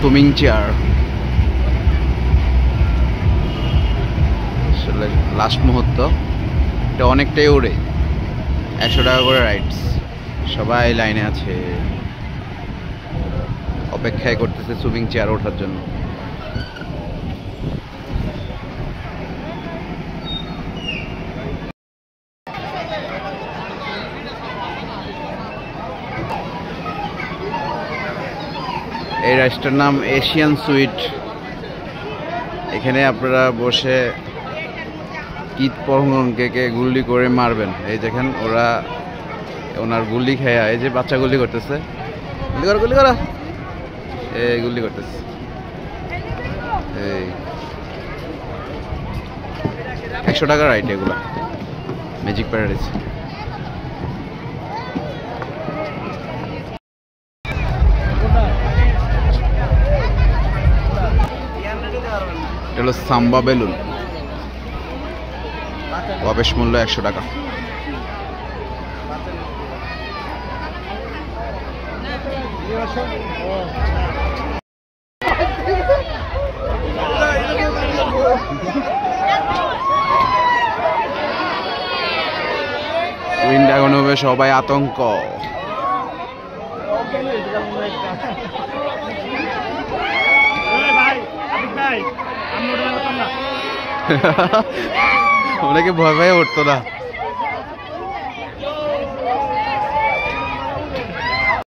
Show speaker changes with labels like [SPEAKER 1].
[SPEAKER 1] Swimming chair আসলে last মুহূর্ত, এটা অনেকটাই ওড়ে, 100 টাকা করে রাইডস। সবাই লাইনে আছে, অপেক্ষায় করতেছে সুইমিং চেয়ার ওঠার জন্য। এই রাইডসটার নাম এশিয়ান সুইট। এখানে আপনারা বসে কীট পতঙ্গকে গুলি করে মারবেন। এই দেখেন ওরা ওনার গুলি খেয়া, এই যে বাচ্চা গুলি করতেছে, গুলি করো গুলি করো, এই গুলি করতেছে। এই 100 টাকা রাইড এগুলা, ম্যাজিক প্যারাডাইস। এটা হলো সাম্বা বেলুন, প্রবেশ মূল্য 100 টাকা। উইন্ড এখন হবে সবাই আতঙ্ক। অনেকে ভয় ভয়ে উঠতো না।